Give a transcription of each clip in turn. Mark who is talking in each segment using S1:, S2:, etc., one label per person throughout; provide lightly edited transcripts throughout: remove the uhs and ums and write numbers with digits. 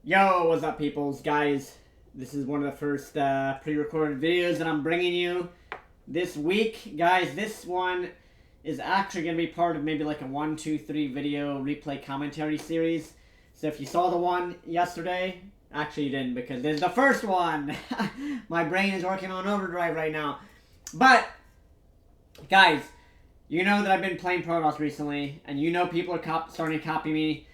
S1: Yo, what's up, peoples? Guys, this is one of the first pre-recorded videos that I'm bringing you this week. Guys, this one is actually going to be part of maybe like a 1, 2, 3 video replay commentary series. So if you saw the one yesterday, actually you didn't because this is the first one. My brain is working on overdrive right now. But, guys, you know that I've been playing Protoss recently, and you know people are starting to copy me.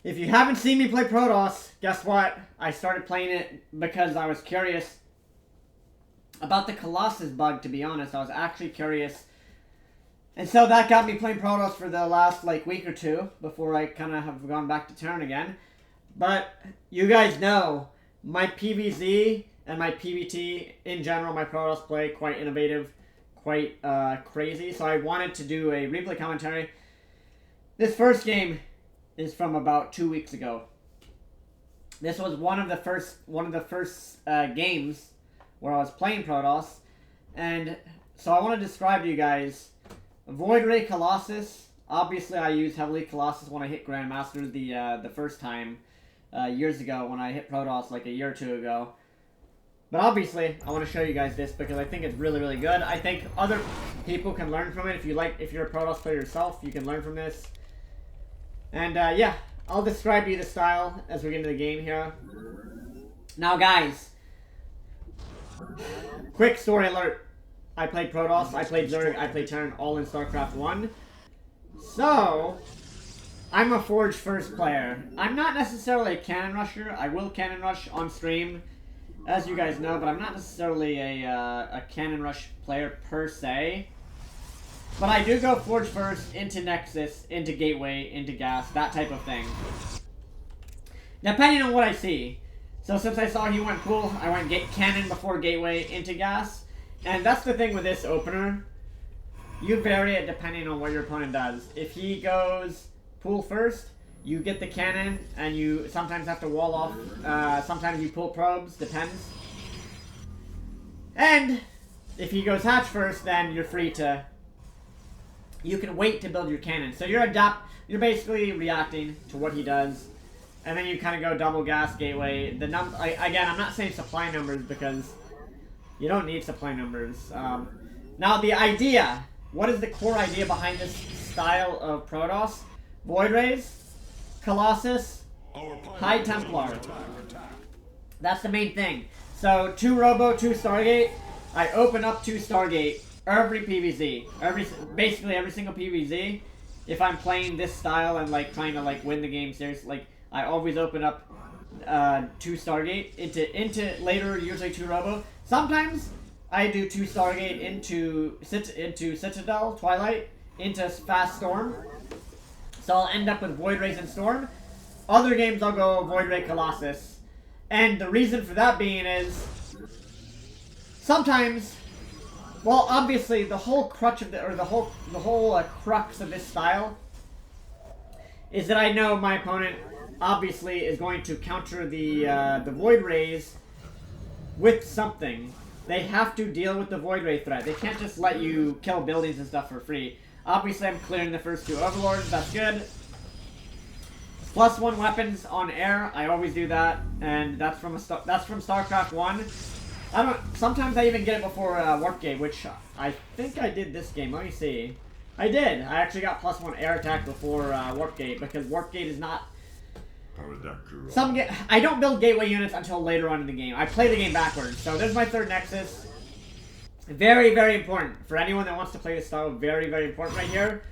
S1: If you haven't seen me play Protoss, guess what? I started playing it because I was curious about the Collosus bug, to be honest. I was actually curious. And so that got me playing Protoss for the last week or two before I kind of have gone back to Terran again. But you guys know my PvZ and my PvT in general, my Protoss play, quite innovative, quite crazy. So I wanted to do a replay commentary. This first game is from about 2 weeks ago. This was one of the first games where I was playing Protoss, and so I want to describe to you guys Void Ray Collosus. Obviously, I used heavily Collosus when I hit Grandmasters the first time years ago when I hit Protoss like a year or two ago. But obviously, I want to show you guys this because I think it's really, really good. I think other people can learn from it. If you're a Protoss player yourself, you can learn from this. And yeah, I'll describe to you the style as we get into the game here. Now, guys, quick story alert. I played Protoss, I played Zerg, I played Terran, all in StarCraft 1. So, I'm a Forge first player. I'm not necessarily a cannon rusher. I will cannon rush on stream, as you guys know, but I'm not necessarily a cannon rush player per se. But I do go Forge first, into Nexus, into Gateway, into Gas, that type of thing. Depending on what I see. So since I saw he went Pool, I went Cannon before Gateway, into Gas. And that's the thing with this opener. You vary it depending on what your opponent does. If he goes Pool first, you get the Cannon, and you sometimes have to wall off. Sometimes you pull probes, depends. And if he goes Hatch first, then you're free to... You can wait to build your cannon. So you're basically reacting to what he does. And then you kind of go double gas, gateway. Again, I'm not saying supply numbers because you don't need supply numbers. Now the idea, what is the core idea behind this style of Protoss? Void Rays, Colossus, High Templar. That's the main thing. So 2 Robo, 2 Stargate. I open up 2 Stargate. Every PvZ, basically every single PvZ, if I'm playing this style and trying to win the game seriously, I always open up 2 Stargate into later usually 2 Robo. Sometimes I do 2 Stargate into Citadel, Twilight, into Fast Storm. So I'll end up with Void Rays and Storm. Other games I'll go Void Ray Colossus, and the reason for that being is sometimes. Well, obviously, the whole crux of this style is that I know my opponent obviously is going to counter the Void Rays with something. They have to deal with the Void Ray threat. They can't just let you kill buildings and stuff for free. Obviously, I'm clearing the first 2 Overlords. That's good. +1 weapons on air. I always do that, and that's from StarCraft 1. Sometimes I even get it before Warp Gate, which I think I did this game. Let me see. I did. I actually got +1 air attack before Warp Gate because Warp Gate is not. I don't build gateway units until later on in the game. I play the game backwards. So there's my 3rd Nexus. Very, very important for anyone that wants to play this style. Very, very important right here.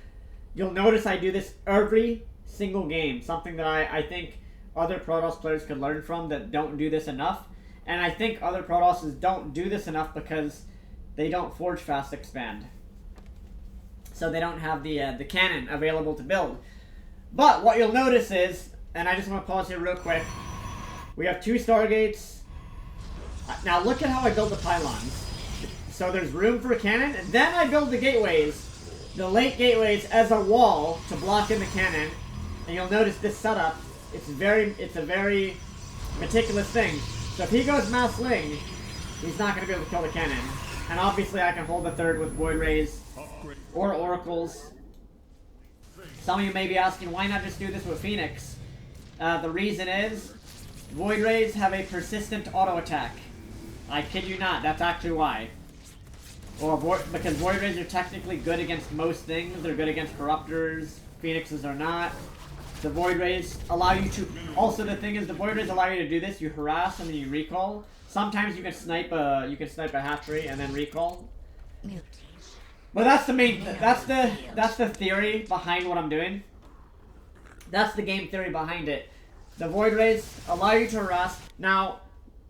S1: You'll notice I do this every single game. Something that I think other Protoss players could learn from that don't do this enough. And I think other Protosses don't do this enough because they don't Forge Fast expand. So they don't have the cannon available to build. But what you'll notice is, and I just want to pause here real quick, we have 2 Stargates. Now look at how I build the pylons. So there's room for a cannon, and then I build the gateways, the late gateways as a wall to block in the cannon. And you'll notice this setup, it's a very meticulous thing. So if he goes Mass Ling, he's not going to be able to kill the cannon. And obviously I can hold the 3rd with Void Rays or Oracles. Some of you may be asking, why not just do this with Phoenix? The reason is, Void Rays have a persistent auto attack. I kid you not, that's actually why. Well, because Void Rays are technically good against most things. They're good against Corruptors. Phoenixes are not. The Void Rays allow you to... Also, the thing is, the Void Rays allow you to do this. You harass and then you recall. Sometimes you can snipe a hatchery and then recall. But that's the main... That's the theory behind what I'm doing. That's the game theory behind it. The Void Rays allow you to harass. Now,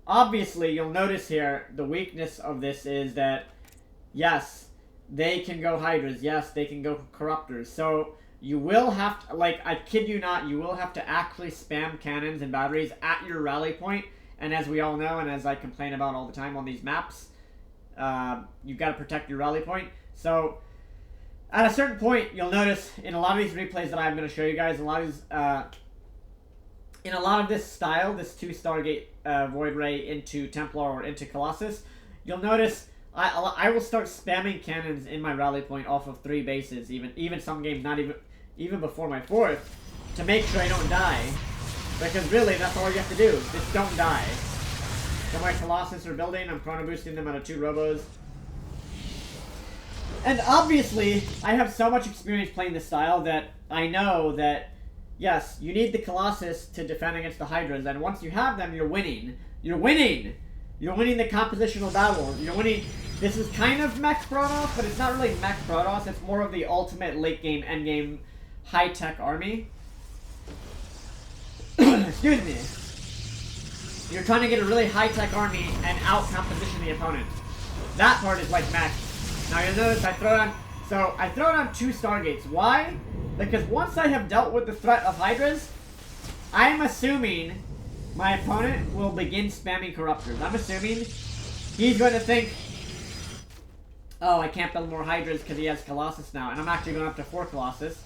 S1: obviously, you'll notice here, the weakness of this is that, yes, they can go Hydras. Yes, they can go Corruptors. So, you will have to, like, I kid you not, you will have to actually spam cannons and batteries at your rally point. And as we all know, and as I complain about all the time on these maps, you've got to protect your rally point. So, at a certain point, you'll notice in a lot of these replays that I'm going to show you guys, in a lot of this style, this 2 Stargate Void Ray into Templar or into Colossus, you'll notice I will start spamming cannons in my rally point off of 3 bases, even some games, not even before my 4th, to make sure I don't die. Because really, that's all you have to do, just don't die. So my Colossus are building, I'm chrono boosting them out of 2 robos. And obviously, I have so much experience playing this style that I know that, yes, you need the Colossus to defend against the Hydras, and once you have them, you're winning. You're winning! You're winning the compositional battle. You're winning... This is kind of mech Protoss, but it's not really mech Protoss. It's more of the ultimate late-game, end-game, high-tech army. Excuse me. You're trying to get a really high-tech army and out-composition the opponent. That part is like mech. Now you'll notice I throw down 2 Stargates. Why? Because once I have dealt with the threat of Hydras, I'm assuming my opponent will begin spamming Corruptors. I'm assuming he's going to think, oh, I can't build more Hydras because he has Colossus now, and I'm actually going up to 4 Colossus.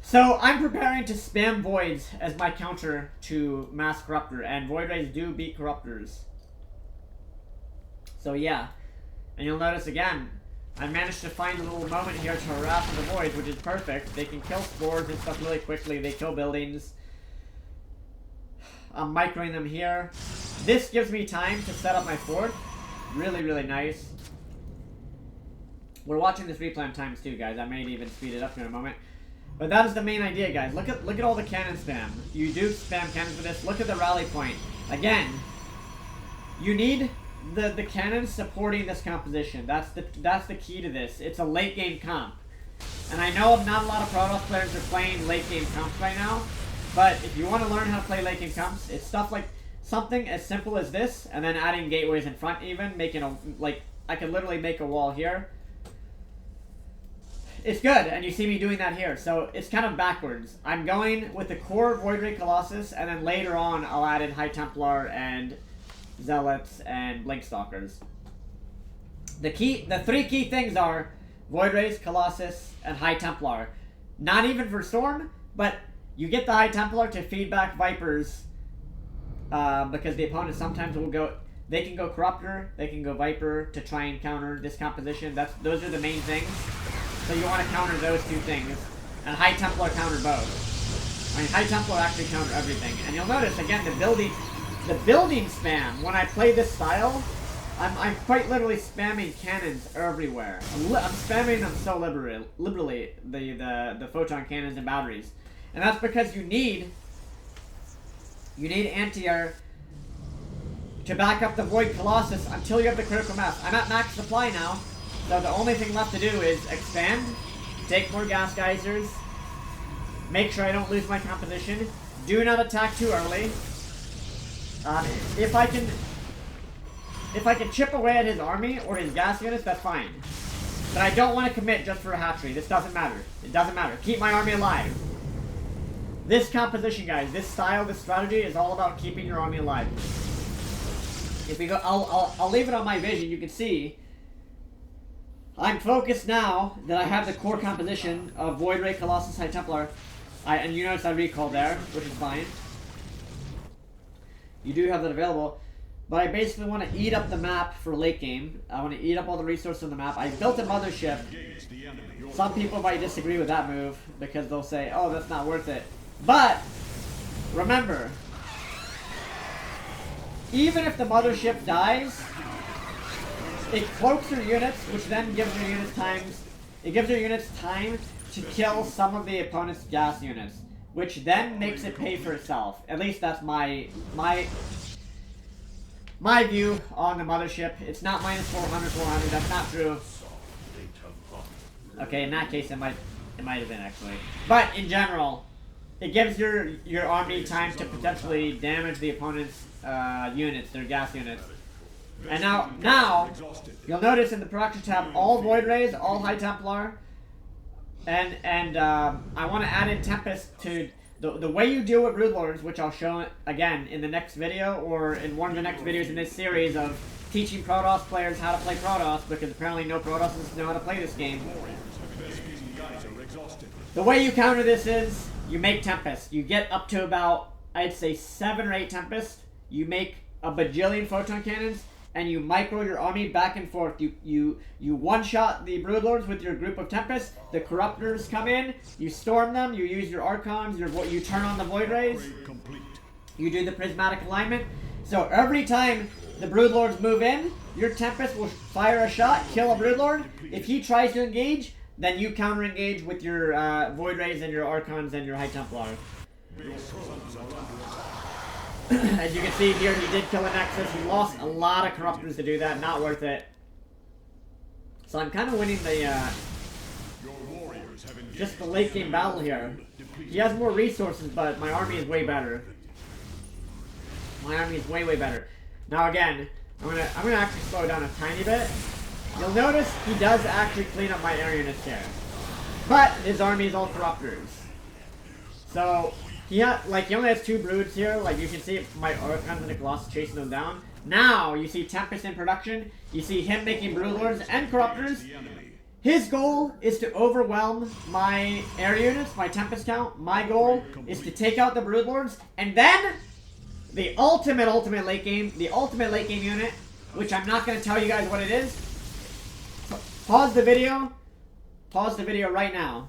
S1: So I'm preparing to spam Voids as my counter to Mass Corruptor, and Void Rays do beat Corruptors. So yeah. And you'll notice again, I managed to find a little moment here to harass the Voids, which is perfect. They can kill spores and stuff really quickly. They kill buildings. I'm microing them here. This gives me time to set up my 4th. Really, really nice. We're watching this replay on times too, guys. I may even speed it up here in a moment. But that is the main idea, guys. Look at all the cannon spam. You do spam cannons for this. Look at the rally point. Again, you need the cannons supporting this composition. That's the key to this. It's a late game comp. And I know not a lot of Protoss players are playing late game comps right now, but if you want to learn how to play late game comps, it's stuff like something as simple as this, and then adding gateways in front even, making a, like, I could literally make a wall here. It's good, and you see me doing that here, so it's kind of backwards. I'm going with the core Void Ray Colossus, and then later on I'll add in High Templar and Zealots and Blink Stalkers. The 3 key things are Void Rays, Colossus, and High Templar. Not even for Storm, but you get the High Templar to feedback Vipers, because the opponent sometimes will go... They can go Corruptor, they can go Viper to try and counter this composition. Those are the main things. So you want to counter those 2 things. And High Templar counter both. I mean, High Templar actually counter everything. And you'll notice, again, the building spam. When I play this style, I'm quite literally spamming cannons everywhere. I'm spamming them so liberally, the photon cannons and batteries. And that's because you need anti-air to back up the Void Colossus until you have the critical mass. I'm at max supply now, so the only thing left to do is expand, take more gas geysers, make sure I don't lose my composition, do not attack too early. If I can chip away at his army or his gas units, that's fine. But I don't want to commit just for a hatchery. This doesn't matter. It doesn't matter. Keep my army alive. This composition, guys, this style, this strategy is all about keeping your army alive. If we go, I'll leave it on my vision. You can see I'm focused now that I have the core composition of Void Ray, Colossus, High Templar. And you notice I recalled there, which is fine. You do have that available. But I basically want to eat up the map for late game. I want to eat up all the resources on the map. I built a mothership. Some people might disagree with that move because they'll say, oh, that's not worth it. But remember, even if the mothership dies, it cloaks your units, which then gives your units time to kill some of the opponent's gas units, which then makes it pay for itself. At least that's my view on the mothership. It's not minus 400, that's not true. Okay, in that case it might have been actually. But in general, it gives your army time to potentially damage the opponent's units, their gas units. And now you'll notice in the production tab, all Void Rays, all High Templar, and I want to add in Tempest to the way you deal with Broodlords, which I'll show again in the next video or in one of the next videos in this series of teaching Protoss players how to play Protoss, because apparently no Protoss know how to play this game. The way you counter this is you make Tempest. You get up to about, I'd say, 7 or 8 Tempest. You make a bajillion photon cannons, and you micro your army back and forth. You one-shot the Broodlords with your group of Tempest. The Corruptors come in. You storm them. You use your Archons. You turn on the Void Rays. You do the Prismatic Alignment. So every time the Broodlords move in, your Tempest will fire a shot, kill a Broodlord. If he tries to engage, then you counter-engage with your Void Rays and your Archons and your High Templar. As you can see here, he did kill a Nexus. He lost a lot of Corruptors to do that. Not worth it. So I'm kind of winning the, just the late game battle here. He has more resources, but my army is way better. My army is way, way better. Now again, I'm gonna actually slow down a tiny bit. You'll notice he does actually clean up my air units here. But his army is all Corruptors. So he only has 2 Broods here. Like you can see my Archons and the Colossus chasing them down. Now you see Tempest in production. You see him making Broodlords and Corruptors. His goal is to overwhelm my air units, my Tempest count. My goal is to take out the Broodlords, and then the ultimate late game unit, which I'm not going to tell you guys what it is. Pause the video right now.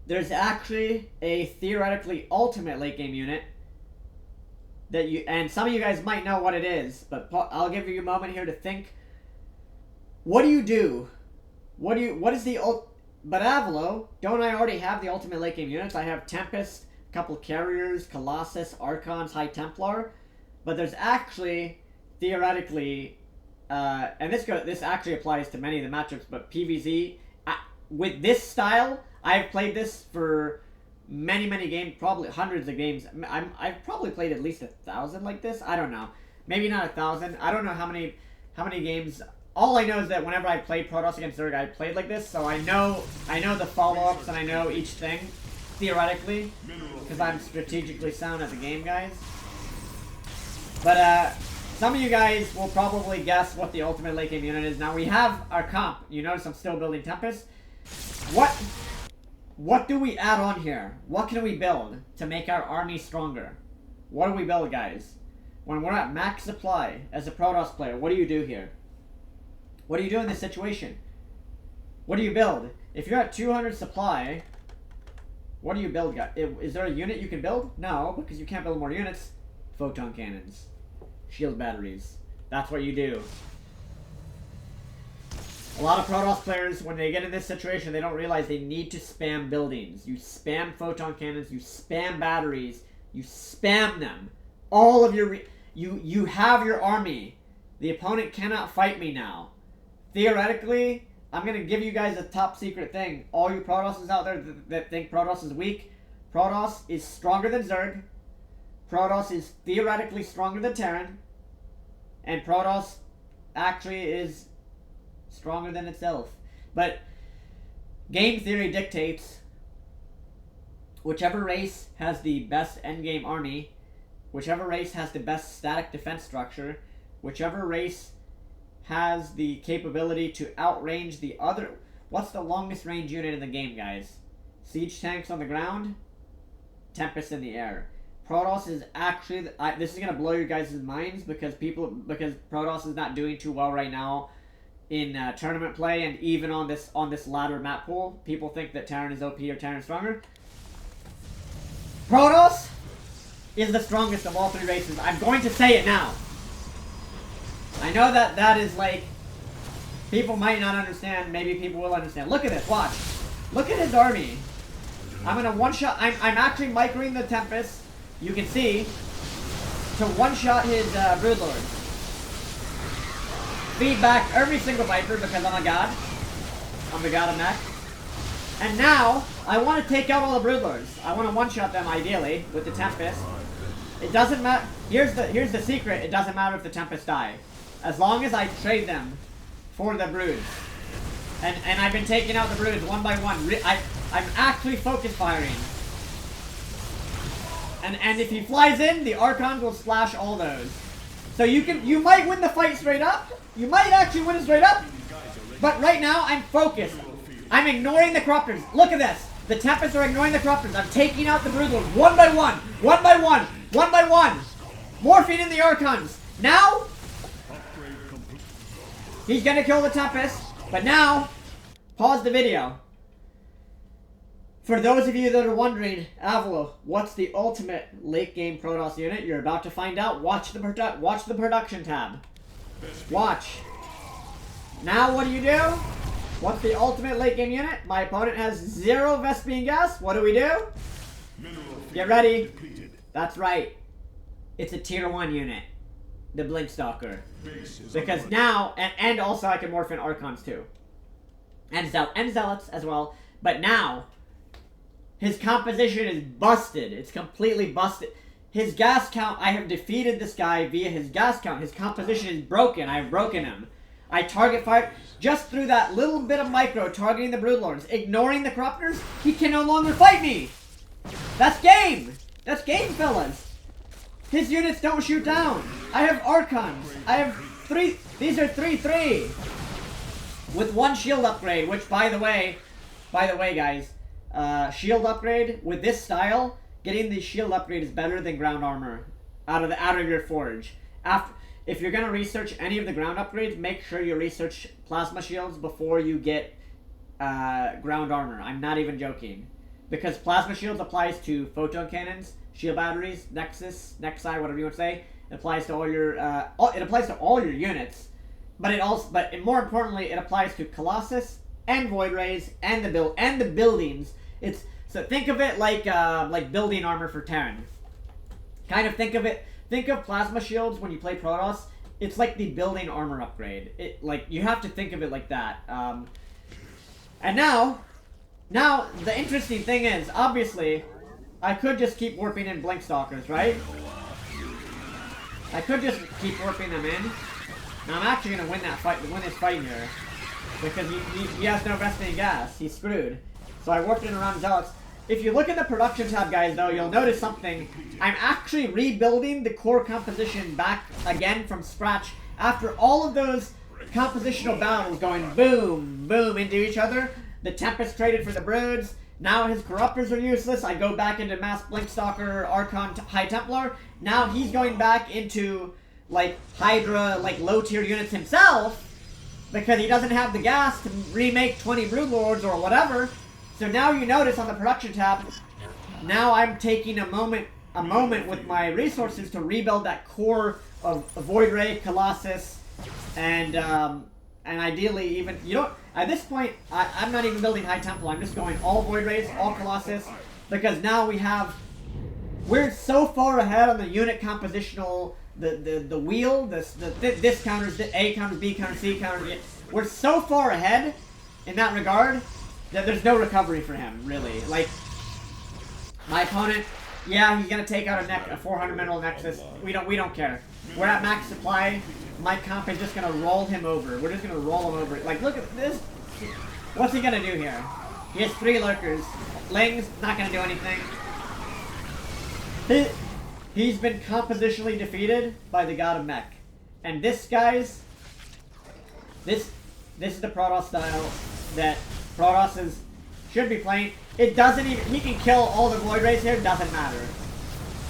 S1: There's actually a theoretically ultimate late game unit that and some of you guys might know what it is, but I'll give you a moment here to think. What do you do? But Avilo, don't I already have the ultimate late game units? I have Tempest, a couple of Carriers, Colossus, Archons, High Templar, but there's actually, theoretically, and this actually applies to many of the matchups, but PvZ, with this style, I've played this for many games, probably hundreds of games. I've probably played at least 1,000 like this. I don't know, maybe not 1,000. I don't know how many games. All I know is that whenever I played Protoss against Zerg, I played like this, so I know the follow-ups and I know each thing theoretically, because I'm strategically sound at the game, guys. But some of you guys will probably guess what the ultimate late game unit is. Now we have our comp. You notice I'm still building Tempest. What do we add on here? What can we build to make our army stronger? What do we build, guys? When we're at max supply as a Protoss player, what do you do here? What do you do in this situation? What do you build? If you're at 200 supply, what do you build, guys? Is there a unit you can build? No, because you can't build more units. Photon cannons. Shield batteries. That's what you do. A lot of Protoss players, when they get in this situation, they don't realize they need to spam buildings. You spam photon cannons, you spam batteries, you spam them. All of your... You have your army. The opponent cannot fight me now. Theoretically, I'm going to give you guys a top secret thing. All you Protosses out there that think Protoss is weak, Protoss is stronger than Zerg. Protoss is theoretically stronger than Terran. And Protoss actually is stronger than itself. But game theory dictates whichever race has the best endgame army, whichever race has the best static defense structure, whichever race has the capability to outrange the other... What's the longest range unit in the game, guys? Siege tanks on the ground, Tempest in the air. Protoss is actually... this is going to blow your guys' minds because Protoss is not doing too well right now in tournament play, and even on this ladder map pool. People think that Terran is OP or Terran is stronger. Protoss is the strongest of all three races. I'm going to say it now. I know that that is like, people might not understand, maybe people will understand. Look at this, watch. Look at his army. I'm gonna one-shot, I'm actually microing the Tempest, you can see, to one-shot his Broodlord. Feed back every single Viper because I'm a god. I'm the god of mech. And now, I want to take out all the Broodlords. I want to one-shot them, ideally, with the Tempest. It doesn't matter, here's the secret, it doesn't matter if the Tempest die. As long as I trade them for the Broods. And I've been taking out the Broods one by one. I'm actually focus firing. And if he flies in, the Archons will splash all those. So you might win the fight straight up. You might actually win it straight up. But right now, I'm focused. I'm ignoring the Corruptors. Look at this. The Tempests are ignoring the Corruptors. I'm taking out the Broodlords one by one. One by one. One by one. Morphing in the Archons. Now, he's gonna kill the Tempest. But now, pause the video. For those of you that are wondering, Avilo, what's the ultimate late game Protoss unit? You're about to find out. Watch the production tab. Watch. Now what do? What's the ultimate late game unit? My opponent has 0 Vespian gas. What do? Get ready. That's right. It's a tier 1 unit. The Blink Stalker. Because now, and also I can morph in Archons too. And Zealots as well. But now, his composition is busted. It's completely busted. His gas count, I have defeated this guy via his gas count. His composition is broken. I have broken him. I target fired just through that little bit of micro targeting the Broodlords, ignoring the Corruptors. He can no longer fight me. That's game. That's game, fellas. His units don't shoot down. I have Archons. I have 3. These are 3/3 with 1 shield upgrade. Which, by the way, guys, shield upgrade with this style. Getting the shield upgrade is better than ground armor out of your forge. If you're gonna research any of the ground upgrades, make sure you research plasma shields before you get ground armor. I'm not even joking, because plasma shields applies to photon cannons, shield batteries, Nexus, Nexi, whatever you want to say. It applies to all your units, but more importantly, it applies to Colossus and Void Rays and the buildings. So think of it like building armor for Terran. Kind of think of plasma shields when you play Protoss. It's like the building armor upgrade. You have to think of it like that. And now the interesting thing is, obviously, I could just keep warping in Blink Stalkers, right? I could just keep warping them in. Now I'm actually gonna win this fight here, because he has no Vespian gas. He's screwed. So I warped in around Zealots. If you look at the production tab, guys, though, you'll notice something. I'm actually rebuilding the core composition back again from scratch after all of those compositional battles going boom, boom into each other. The Tempest traded for the Broods. Now his Corruptors are useless. I go back into Mass Blinkstalker, Archon, High Templar. Now he's going back into, like, Hydra, like, low-tier units himself, because he doesn't have the gas to remake 20 Broodlords or whatever. So now you notice on the production tab, now I'm taking a moment with my resources to rebuild that core of Void Ray, Colossus, and ideally even, at this point, I'm not even building High Temple. I'm just going all Void Rays, all Colossus, because now we're so far ahead on the unit compositional, the wheel, this counters, A counters, B counters, C counters. We're so far ahead in that regard that there's no recovery for him, really. Like, my opponent, yeah, he's gonna take out a 400 mineral Nexus. We don't care. We're at max supply. My comp is just gonna roll him over. We're just gonna roll him over. Like, look at this. What's he gonna do here? He has 3 lurkers. Ling's not gonna do anything. He's been compositionally defeated by the god of mech. And this, guys, this is the Protoss style that Protoss should be playing. It doesn't even, he can kill all the Void Rays here, doesn't matter.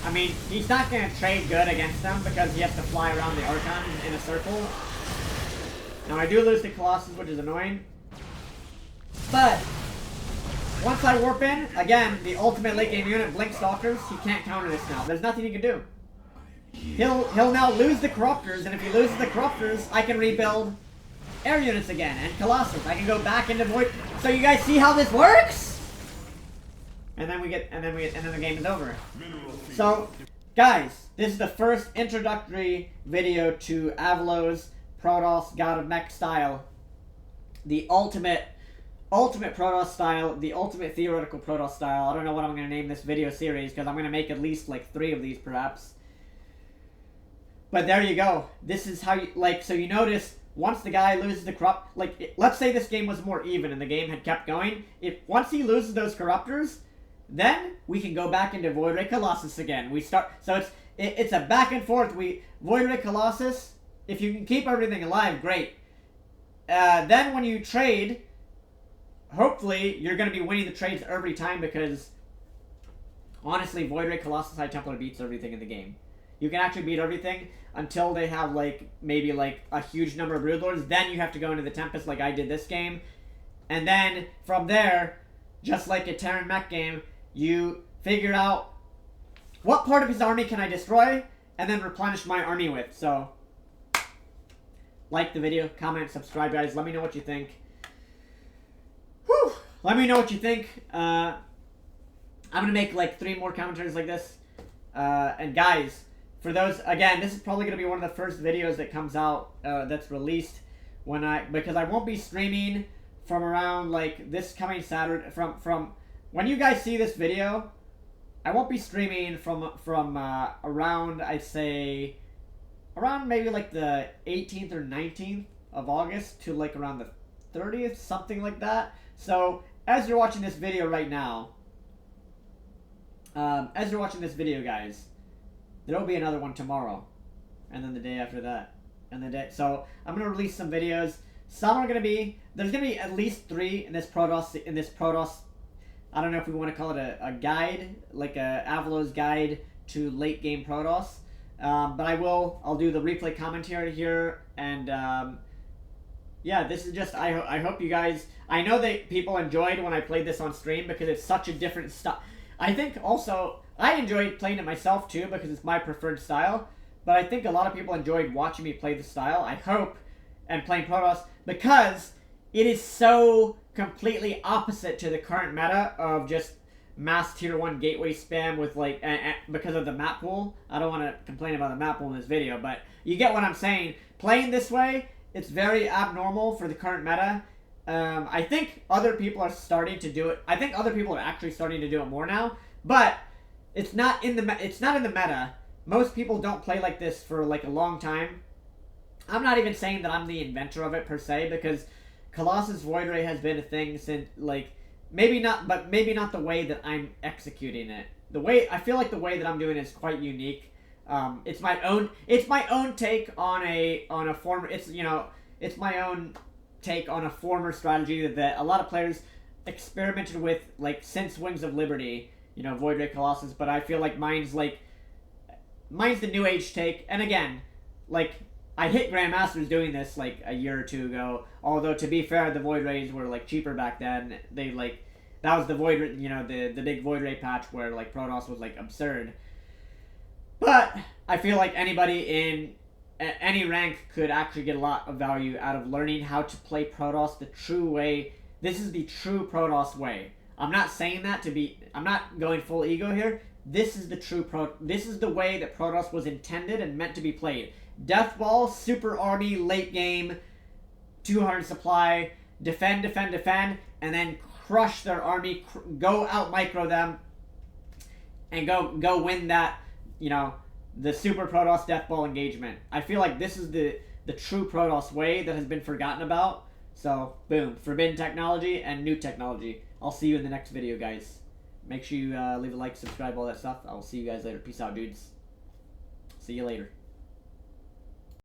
S1: I mean, he's not going to trade good against them because he has to fly around the Archon in a circle. Now I do lose the Colossus, which is annoying. But once I warp in, again, the ultimate late game unit, Blink Stalkers, he can't counter this now. There's nothing he can do. He'll now lose the Corruptors, and if he loses the Corruptors, I can rebuild air units again, and Colossus. I can go back into Void. So you guys see how this works? And then the game is over. So, guys, this is the first introductory video to avilo's Protoss God of Mech style. The ultimate Protoss style, the ultimate theoretical Protoss style. I don't know what I'm going to name this video series, because I'm going to make at least like 3 of these perhaps. But there you go. This is how you, like, so you notice, once the guy loses the corrupt, like, let's say this game was more even and the game had kept going. Once he loses those Corruptors, then we can go back into Void Ray Colossus again. We start, so it's a back and forth. Void Ray Colossus, if you can keep everything alive, great. Then when you trade, hopefully you're going to be winning the trades every time, because honestly, Void Ray Colossus High Templar beats everything in the game. You can actually beat everything until they have, like, maybe, like, a huge number of Broodlords. Then you have to go into the Tempest like I did this game. And then, from there, just like a Terran Mech game, you figure out what part of his army can I destroy, and then replenish my army with. So, like the video, comment, subscribe, guys. Let me know what you think. Whew! Let me know what you think. I'm going to make, like, 3 more commentaries like this. And, guys, for those, again, this is probably going to be one of the first videos that comes out, that's released because I won't be streaming from around, like, this coming Saturday, from when you guys see this video, I won't be streaming from around, I'd say, around maybe, like, the 18th or 19th of August to, like, around the 30th, something like that. So, as you're watching this video right now, guys, there will be another one tomorrow, and then the day after that, so I'm gonna release some videos. Some are gonna be, there's gonna be at least 3 in this Protoss. I don't know if we want to call it a guide, like a avilo's guide to late game Protoss. But I'll do the replay commentary here, and yeah, this is just, I hope you guys, I know that people enjoyed when I played this on stream because it's such a different style. I think also, I enjoyed playing it myself too because it's my preferred style, but I think a lot of people enjoyed watching me play the style, I hope, and playing Protoss, because it is so completely opposite to the current meta of just mass tier 1 gateway spam with, like, because of the map pool. I don't want to complain about the map pool in this video, but you get what I'm saying. Playing this way, it's very abnormal for the current meta. I think other people are starting to do it. I think other people are actually starting to do it more now, but it's not in the meta. Most people don't play like this for, like, a long time. I'm not even saying that I'm the inventor of it per se, because Colossus Void Ray has been a thing since, like, maybe not the way that I'm executing it. I feel like the way that I'm doing it is quite unique. It's my own take on a former, it's my own take on a former strategy that a lot of players experimented with, like, since Wings of Liberty, Void Ray Colossus, but I feel like mine's the new age take. And again, like, I hit Grandmasters doing this, like, a year or 2 ago, although, to be fair, the Void Rays were, like, cheaper back then. They, like, that was the Void, the big Void Ray patch where, like, Protoss was, like, absurd. But I feel like anybody in any rank could actually get a lot of value out of learning how to play Protoss the true way. This is the true Protoss way. I'm not saying that I'm not going full ego here. This is the this is the way that Protoss was intended and meant to be played. Death Ball, Super Army, late game, 200 supply, defend, and then crush their army, go out micro them, and go win that, the Super Protoss Death Ball engagement. I feel like this is the true Protoss way that has been forgotten about. So, boom, forbidden technology and new technology. I'll see you in the next video, guys. Make sure you leave a like, subscribe, all that stuff. I will see you guys later. Peace out, dudes. See you later.